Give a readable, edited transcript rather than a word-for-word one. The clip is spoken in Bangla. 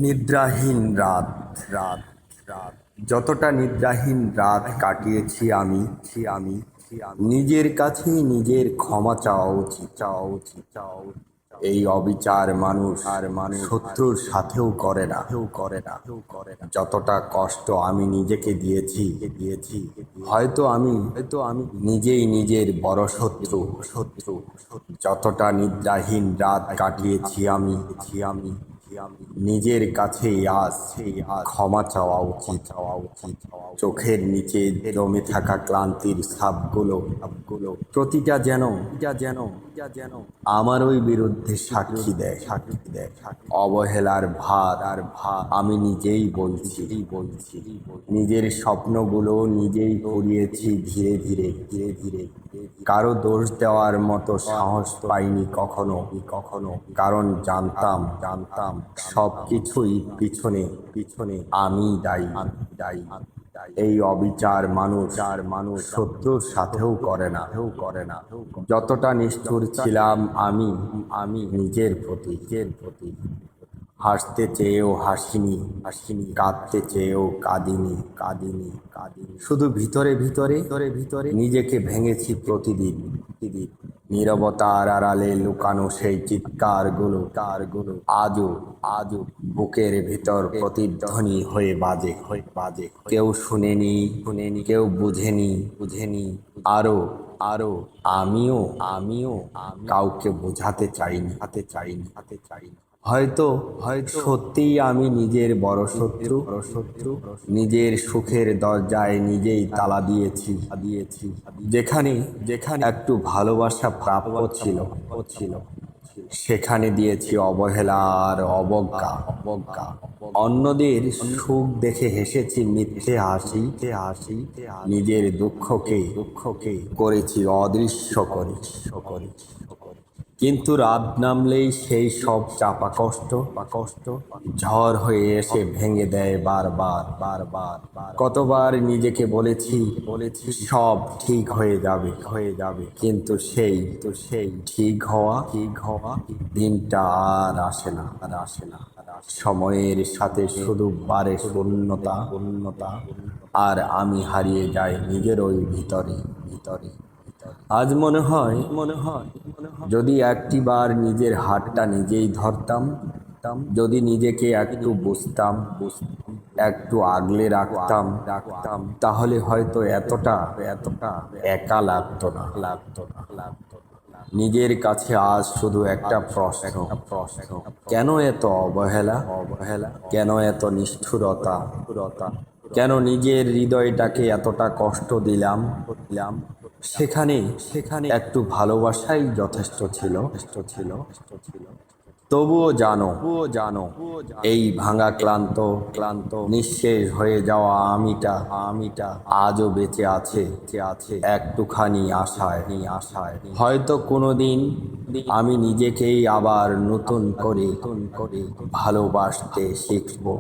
নিদ্রাহীন রাত রাত রাত যতটা নিদ্রাহীন রাত কাটিয়েছি আমি নিজের কাছেই নিজের ক্ষমা চাওয়া উচিত। এই অবিচার মানুষ শত্রুর সাথেও করে না যতটা কষ্ট আমি নিজেকে দিয়েছি হয়তো আমি নিজেই নিজের বড় শত্রু যতটা নিদ্রাহীন রাত কাটিয়েছি আমি নিজের কাছেই আজ ক্ষমা চাওয়া উচিত। চোখের নিচে জমে থাকা ক্লান্তির ছাপগুলো প্রতিটা যেন আমার ওই বিরুদ্ধে সাক্ষী দেয়। অবহেলার ভার আমি নিজেই বলছি। নিজের স্বপ্নগুলো নিজেই পুড়িয়েছি ধীরে ধীরে। কারো দোষ দেওয়ার মতো সাহস পাইনি কখনো কারণ জানতাম সব কিছুই পিছনে আমি দায়ী। এই অবিচার মানুষ শত্রুর সাথেও করে না যতটা নিষ্ঠুর ছিলাম আমি নিজের প্রতি হাসতে চেয়েও হাসিনি কাঁদতে চেয়েও কাঁদিনি শুধু ভিতরে নিজেকে ভেঙেছি প্রতিদিন। নীরবতার আড়ালে লুকানো সেই চিৎকারগুলো আজও বুকের ভিতর প্রতিধ্বনি হয়ে বাজে। কেউ শুনেনি কেউ বুঝেনি আরো আমিও কাউকে বোঝাতে চাইনি। হয়তো সত্যিই আমি নিজের বড় শত্রু নিজের সুখের দরজায় নিজেই তালা দিয়েছি যেখানে একটু ভালোবাসা প্রাপ্য ছিল সেখানে দিয়েছি অবহেলা আর অবজ্ঞা। অন্যদের সুখ দেখে হেসেছি মিথ্যে হাসি নিজের দুঃখকে করেছি অদৃশ্য করে। কিন্তু রাত নামলেই সেই সব চাপা কষ্ট ঝড় হয়ে এসে ভেঙে দেয় বারবার। কতবার নিজেকে বলেছি সব ঠিক হয়ে যাবে কিন্তু সেই ঠিক হওয়া দিনটা আর আসে না। সময়ের সাথে শুধু বাড়ে শূন্যতা আর আমি হারিয়ে যাই নিজের ওই ভিতরে। আজ মনে হয় যদি একটিবার নিজের হাতটা নিজেই ধরতাম যদি নিজেকে একটু বুঝতাম একটু আগলে রাখতাম তাহলে হয়তো এতটা একা লাগতো না। নিজের কাছে আজ শুধু একটা প্রশ্ন কেন এত অবহেলা কেন এত নিষ্ঠুরতা কেন নিজের হৃদয়টাকে এতটা কষ্ট দিলাম সেখানে একটু ভালোবাসাই যথেষ্ট ছিল। তবুও জানো এই ভাঙা ক্লান্ত নিঃশেষ হয়ে যাওয়া আমিটা আজও বেঁচে আছে একটুখানি আশায়। হয়তো কোনোদিন আমি নিজেকেই আবার নতুন করে ভালোবাসতে শিখবো।